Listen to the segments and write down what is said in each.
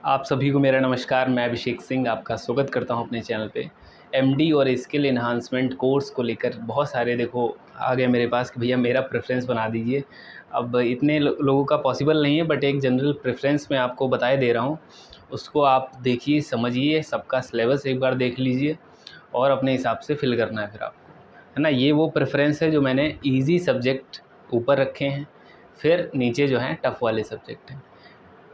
आप सभी को मेरा नमस्कार। मैं अभिषेक सिंह आपका स्वागत करता हूं अपने चैनल पे। एमडी और स्किल एनहांसमेंट कोर्स को लेकर बहुत सारे आ गए मेरे पास कि भैया मेरा प्रेफरेंस बना दीजिए। अब इतने लोगों का पॉसिबल नहीं है, बट एक जनरल प्रेफरेंस मैं आपको बताए दे रहा हूं। उसको आप देखिए, समझिए, सबका सिलेबस एक बार देख लीजिए और अपने हिसाब से फिल करना है फिर आपको, है ना। ये वो प्रेफरेंस है जो मैंने ईजी सब्जेक्ट ऊपर रखे हैं, फिर नीचे जो हैं टफ़ वाले सब्जेक्ट हैं।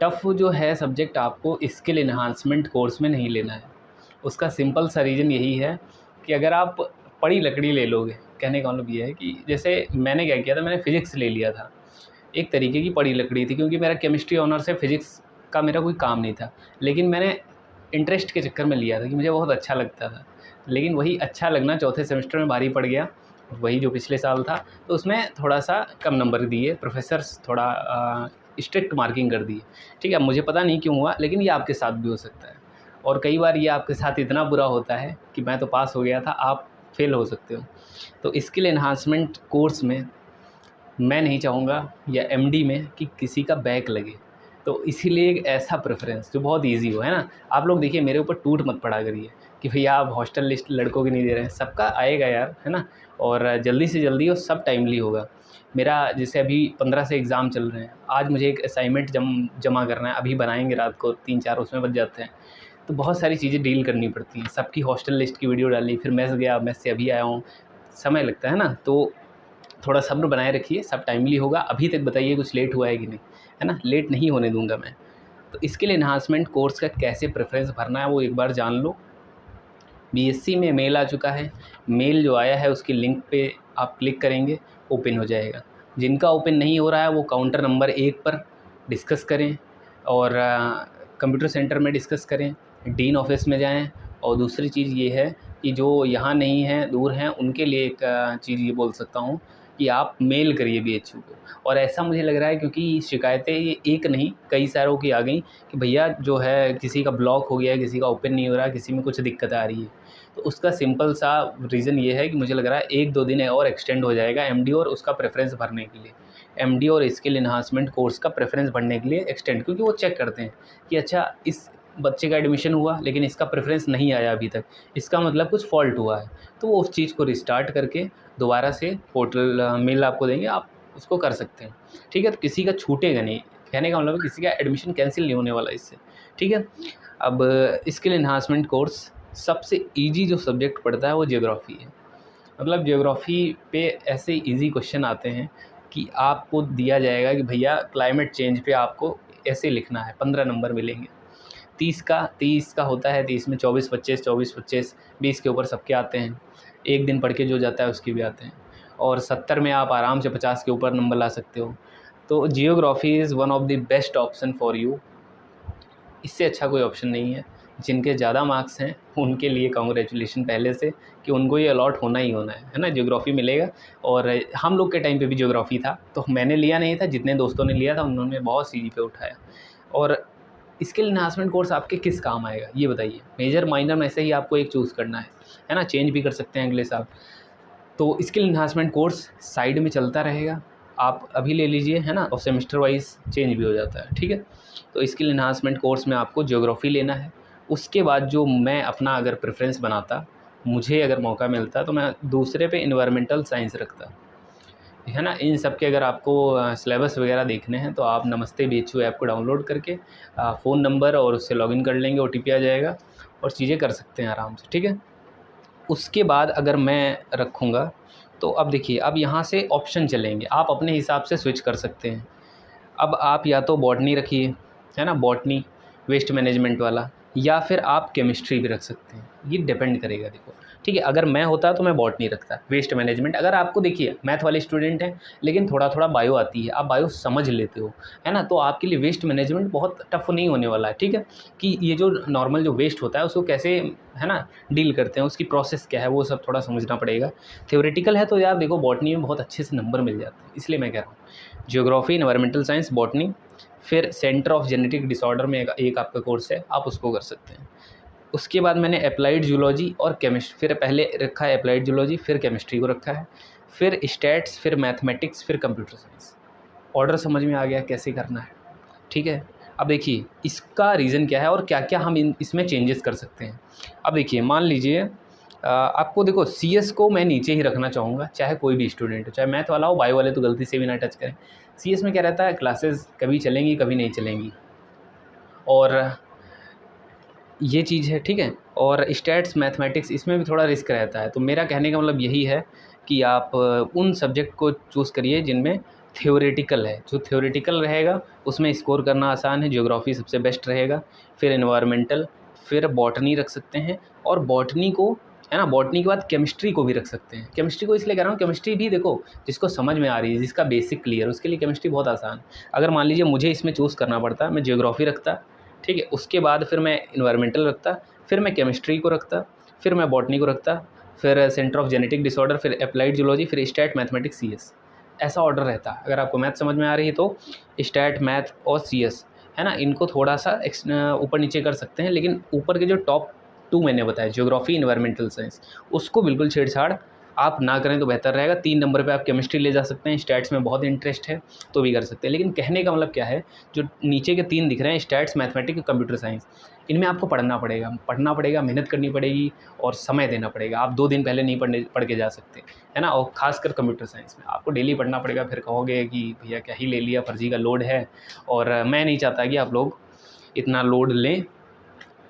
टफ़ जो है सब्जेक्ट आपको स्किल एनहांसमेंट कोर्स में नहीं लेना है। उसका सिंपल सा रीज़न यही है कि अगर आप पड़ी लकड़ी ले लोगे, कहने का मतलब ये है कि जैसे मैंने क्या किया था, मैंने फ़िज़िक्स ले लिया था। एक तरीके की पड़ी लकड़ी थी, क्योंकि मेरा केमिस्ट्री ऑनर्स है, फ़िज़िक्स का मेरा कोई काम नहीं था। लेकिन मैंने इंटरेस्ट के चक्कर में लिया था कि मुझे बहुत अच्छा लगता था। लेकिन वही अच्छा लगना चौथे सेमेस्टर में भारी पड़ गया, वही जो पिछले साल था। तो उसमें थोड़ा-सा कम नंबर दिए, प्रोफ़ेसर्स थोड़ा स्ट्रिक्ट मार्किंग कर दी। ठीक है, मुझे पता नहीं क्यों हुआ, लेकिन ये आपके साथ भी हो सकता है। और कई बार ये आपके साथ इतना बुरा होता है कि मैं तो पास हो गया था, आप फेल हो सकते हो। तो स्किल एनहांसमेंट कोर्स में मैं नहीं चाहूँगा, या एमडी में, कि किसी का बैक लगे। तो इसीलिए एक ऐसा प्रेफ़रेंस जो बहुत ईज़ी हो, है ना। आप लोग देखिए, मेरे ऊपर टूट मत पड़ा करिए कि भैया आप हॉस्टल लिस्ट लड़कों की नहीं दे रहे हैं। सबका आएगा यार, है ना। और जल्दी से जल्दी और सब टाइमली होगा। मेरा जैसे अभी 15 से एग्ज़ाम चल रहे हैं, आज मुझे एक असाइनमेंट जमा करना है, अभी बनाएँगे, रात को 3-4 उसमें बज जाते हैं। तो बहुत सारी चीज़ें डील करनी पड़ती हैं। सबकी हॉस्टल लिस्ट की वीडियो डाली, फिर मेस गया, मेस से अभी आया हूँ, समय लगता है ना। तो थोड़ा सब्र बनाए रखिए, सब टाइमली होगा। अभी तक बताइए कुछ लेट हुआ है कि नहीं, है ना। लेट नहीं होने दूँगा मैं। तो स्किल एनहांसमेंट कोर्स का कैसे प्रेफ़रेंस भरना है वो एक बार जान लो। बीएससी में मेल आ चुका है। मेल जो आया है उसकी लिंक पे आप क्लिक करेंगे, ओपन हो जाएगा। जिनका ओपन नहीं हो रहा है वो काउंटर नंबर 1 पर डिस्कस करें, और कंप्यूटर सेंटर में डिस्कस करें, डीन ऑफिस में जाएं। और दूसरी चीज़ ये है कि जो यहाँ नहीं हैं, दूर हैं, उनके लिए एक चीज़ ये बोल सकता हूँ कि आप मेल करिए बीएचयू को। और ऐसा मुझे लग रहा है, क्योंकि शिकायतें ये एक नहीं कई सारों की आ गई कि भैया जो है किसी का ब्लॉक हो गया है, किसी का ओपन नहीं हो रहा, किसी में कुछ दिक्कत आ रही है। तो उसका सिंपल सा रीज़न ये है कि मुझे लग रहा है 1-2 दिन और एक्सटेंड हो जाएगा एमडी और उसका प्रेफ़रेंस भरने के लिए। एमडी और स्किल एनहांसमेंट कोर्स का प्रेफ़रेंस भरने के लिए एक्सटेंड, क्योंकि वो चेक करते हैं कि अच्छा, इस बच्चे का एडमिशन हुआ लेकिन इसका प्रेफ़रेंस नहीं आया अभी तक, इसका मतलब कुछ फ़ॉल्ट हुआ है। तो वो उस चीज़ को रिस्टार्ट करके दोबारा से पोर्टल मेल आपको देंगे, आप उसको कर सकते हैं। ठीक है, तो किसी का छूटेगा नहीं। कहने का मतलब है किसी का एडमिशन कैंसिल नहीं होने वाला इससे। ठीक है। अब स्किल एनहांसमेंट कोर्स सबसे ईजी जो सब्जेक्ट पड़ता है वो ज्योग्राफ़ी है। मतलब ज्योग्राफ़ी पे ऐसे ईज़ी क्वेश्चन आते हैं कि आपको दिया जाएगा कि भैया क्लाइमेट चेंज पे आपको ऐसे लिखना है, 15 नंबर मिलेंगे। 30 का होता है, 30 में 24-25, 24-25, 20 के ऊपर सबके आते हैं। एक दिन पढ़ के जो जाता है उसके भी आते हैं। और 70 में आप आराम से 50 के ऊपर नंबर ला सकते हो। तो geography is one of the best option for you. इससे अच्छा कोई ऑप्शन नहीं है। जिनके ज़्यादा मार्क्स हैं उनके लिए कांग्रेचुलेशन पहले से, कि उनको ये अलॉट होना ही होना है ना। ज्योग्राफ़ी मिलेगा। और हम लोग के टाइम पे भी ज्योग्राफ़ी था, तो मैंने लिया नहीं था, जितने दोस्तों ने लिया था उन्होंने बहुत सीजी पे उठाया। और स्किल एनहांसमेंट कोर्स आपके किस काम आएगा ये बताइए। मेजर माइनर में से ही आपको एक चूज़ करना है ना। चेंज भी कर सकते हैं अगले साल। तो स्किल एनहांसमेंट कोर्स साइड में चलता रहेगा, आप अभी ले लीजिए, है ना। और सेमेस्टर वाइज चेंज भी हो जाता है। ठीक है। तो स्किल एनहांसमेंट कोर्स में आपको ज्योग्राफ़ी लेना है। उसके बाद जो मैं अपना अगर प्रेफरेंस बनाता, मुझे अगर मौका मिलता, तो मैं दूसरे पे एनवायरमेंटल साइंस रखता, है ना। इन सब के अगर आपको सिलेबस वगैरह देखने हैं तो आप नमस्ते बीएचयू ऐप को डाउनलोड करके फ़ोन नंबर और उससे लॉगिन कर लेंगे, ओटीपी आ जाएगा और चीज़ें कर सकते हैं आराम से। ठीक है। उसके बाद अगर मैं रखूँगा, तो अब देखिए, अब यहाँ से ऑप्शन चलेंगे, आप अपने हिसाब से स्विच कर सकते हैं। अब आप या तो बॉटनी रखिए, है ना, बॉटनी वेस्ट मैनेजमेंट वाला, या फिर आप केमिस्ट्री भी रख सकते हैं। ये डिपेंड करेगा, देखो। ठीक है, अगर मैं होता तो मैं बॉटनी रखता, वेस्ट मैनेजमेंट। अगर आपको देखिए मैथ वाले स्टूडेंट हैं लेकिन थोड़ा थोड़ा बायो आती है, आप बायो समझ लेते हो, है ना, तो आपके लिए वेस्ट मैनेजमेंट बहुत टफ नहीं होने वाला है। ठीक है, कि ये जो नॉर्मल जो वेस्ट होता है उसको कैसे, है ना, डील करते हैं, उसकी प्रोसेस क्या है, वो सब थोड़ा समझना पड़ेगा। थ्योरेटिकल है तो यार देखो, बॉटनी में बहुत अच्छे से नंबर मिल जाते हैं, इसलिए मैं कह रहा हूँ ज्योग्राफी, एनवायरमेंटल साइंस, बॉटनी। फिर सेंटर ऑफ जेनेटिक डिसऑर्डर में एक आपका कोर्स है, आप उसको कर सकते हैं। उसके बाद मैंने अप्लाइड जूलॉजी और केमिस्ट्री, फिर पहले रखा है अप्लाइड जूलॉजी, फिर केमिस्ट्री को रखा है, फिर स्टैट्स, फिर मैथमेटिक्स, फिर कंप्यूटर साइंस। ऑर्डर समझ में आ गया कैसे करना है। ठीक है। अब देखिए इसका रीज़न क्या है और क्या क्या हम इसमें चेंजेस कर सकते हैं। अब देखिए मान लीजिए आपको देखो सीएस को मैं नीचे ही रखना चाहूँगा, चाहे कोई भी स्टूडेंट हो, चाहे मैथ वाला हो, बायो वाले तो गलती से भी ना टच करें। सीएस में क्या रहता है, क्लासेस कभी चलेंगी कभी नहीं चलेंगी, और ये चीज़ है, ठीक है। और स्टैट्स मैथमेटिक्स इसमें भी थोड़ा रिस्क रहता है। तो मेरा कहने का मतलब यही है कि आप उन सब्जेक्ट को चूज़ करिए जिनमें थ्योरेटिकल है। जो थ्योरेटिकल रहेगा उसमें स्कोर करना आसान है। ज्योग्राफी सबसे बेस्ट रहेगा, फिर एनवायरमेंटल, फिर बॉटनी रख सकते हैं। और बॉटनी को, है ना, बॉटनी के बाद केमिस्ट्री को भी रख सकते हैं। केमिस्ट्री को इसलिए कह रहा हूँ, केमिस्ट्री भी देखो जिसको समझ में आ रही है, जिसका बेसिक क्लियर, उसके लिए केमिस्ट्री बहुत आसान। अगर मान लीजिए मुझे इसमें चूज़ करना पड़ता, मैं ज्योग्राफी रखता, ठीक है, उसके बाद फिर मैं इन्वायरमेंटल रखता, फिर मैं केमिस्ट्री को रखता, फिर मैं बॉटनी को रखता, फिर सेंटर ऑफ जेनेटिक डिसऑर्डर, फिर अप्लाइड जूलॉजी, फिर स्टैट, मैथमेटिक्स, सीएस। ऐसा ऑर्डर रहता। अगर आपको मैथ समझ में आ रही है तो स्टैट, मैथ और सीएस, है ना, इनको थोड़ा सा ऊपर नीचे कर सकते हैं, लेकिन ऊपर के जो टॉप 2 मैंने बताया, ज्योग्राफी, इन्वायरमेंटल साइंस, उसको बिल्कुल छेड़छाड़ आप ना करें तो बेहतर रहेगा। 3 नंबर पे आप केमिस्ट्री ले जा सकते हैं, स्टैट्स में बहुत इंटरेस्ट है तो भी कर सकते हैं। लेकिन कहने का मतलब क्या है, जो नीचे के 3 दिख रहे हैं, स्टैट्स, मैथमेटिक्स, कंप्यूटर साइंस, इनमें आपको पढ़ना पड़ेगा, मेहनत करनी पड़ेगी और समय देना पड़ेगा। आप 2 दिन पहले नहीं पढ़ के जा सकते, है ना। और खासकर कंप्यूटर साइंस में आपको डेली पढ़ना पड़ेगा। फिर कहोगे कि भैया क्या ही ले लिया, फर्जी का लोड है, और मैं नहीं चाहता कि आप लोग इतना लोड लें,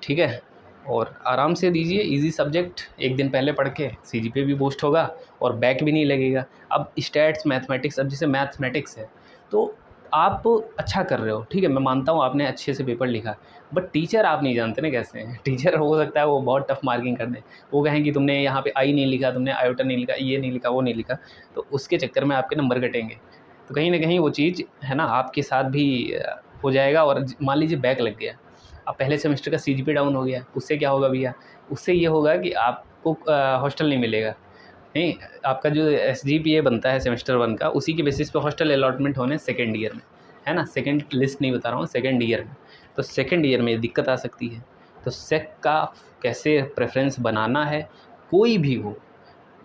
ठीक है। और आराम से दीजिए, इजी सब्जेक्ट, एक दिन पहले पढ़ के सीजीपीए भी बूस्ट होगा और बैक भी नहीं लगेगा। अब स्टैट्स, मैथमेटिक्स, अब जैसे मैथमेटिक्स है तो आप अच्छा कर रहे हो, ठीक है, मैं मानता हूँ आपने अच्छे से पेपर लिखा, बट टीचर आप नहीं जानते ना कैसे हैं। टीचर हो सकता है वो बहुत टफ मार्किंग कर दें, वो कहें कि तुमने यहाँ पे आई नहीं लिखा, तुमने आयोटा नहीं लिखा, ये नहीं लिखा, वो नहीं लिखा, तो उसके चक्कर में आपके नंबर घटेंगे। तो कहीं ना कहीं वो चीज़, है ना, आपके साथ भी हो जाएगा। और मान लीजिए बैक लग गया, अब पहले सेमेस्टर का सीजीपीए डाउन हो गया, उससे क्या होगा भैया, उससे ये होगा कि आपको हॉस्टल नहीं मिलेगा। नहीं, आपका जो एसजीपीए बनता है सेमेस्टर 1 का, उसी के बेसिस पे हॉस्टल अलॉटमेंट होने सेकेंड ईयर में, है ना। सेकेंड लिस्ट नहीं बता रहा हूँ, सेकेंड ईयर में। तो सेकेंड ईयर में दिक्कत आ सकती है। तो सेक का कैसे प्रेफरेंस बनाना है, कोई भी हो,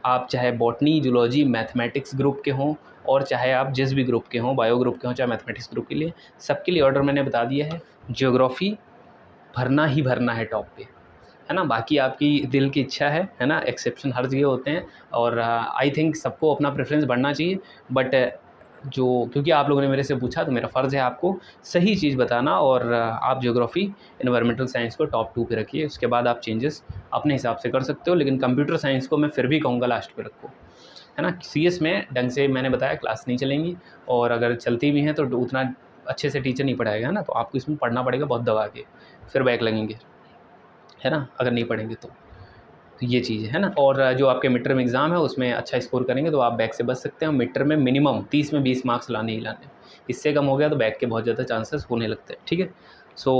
आप चाहे बॉटनी, जूलॉजी, मैथमेटिक्स ग्रुप के हों, और चाहे आप जिस भी ग्रुप के हों, बायो ग्रुप के हों, चाहे मैथमेटिक्स ग्रुप के लिए, सबके लिए ऑर्डर मैंने बता दिया है। ज्योग्राफी भरना ही भरना है टॉप पे, है ना। बाकी आपकी दिल की इच्छा है ना, एक्सेप्शन हर जगह होते हैं। और आई थिंक सबको अपना प्रेफरेंस बढ़ना चाहिए। बट जो, क्योंकि आप लोगों ने मेरे से पूछा तो मेरा फ़र्ज़ है आपको सही चीज़ बताना। और आप ज्योग्राफी, एनवायरमेंटल साइंस को टॉप 2 पे रखिए, उसके बाद आप चेंजेस अपने हिसाब से कर सकते हो। लेकिन कंप्यूटर साइंस को मैं फिर भी कहूँगा लास्ट पे रखो, है ना। सीएस में ढंग से मैंने बताया क्लास नहीं चलेंगी, और अगर चलती भी हैं तो उतना अच्छे से टीचर नहीं पढ़ाएगा, है ना। तो आपको इसमें पढ़ना पड़ेगा बहुत दबा के, फिर बैक लगेंगे, है ना, अगर नहीं पढ़ेंगे तो। ये चीज़ है ना। और जो आपके मिड टर्म एग्ज़ाम है उसमें अच्छा स्कोर करेंगे तो आप बैक से बच सकते हैं। मिड टर्म में मिनिमम 30 में 20 मार्क्स लाने ही लाने, इससे कम हो गया तो बैक के बहुत ज़्यादा चांसेस होने लगते हैं, ठीक है। सो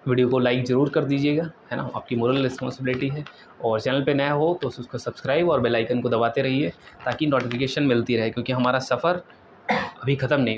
वीडियो को लाइक ज़रूर कर दीजिएगा, है ना, आपकी मोरल रिस्पॉन्सिबिलिटी है। और चैनल पे नया हो तो उसको सब्सक्राइब और बेल आइकन को दबाते रहिए ताकि नोटिफिकेशन मिलती रहे, क्योंकि हमारा सफ़र अभी ख़त्म नहीं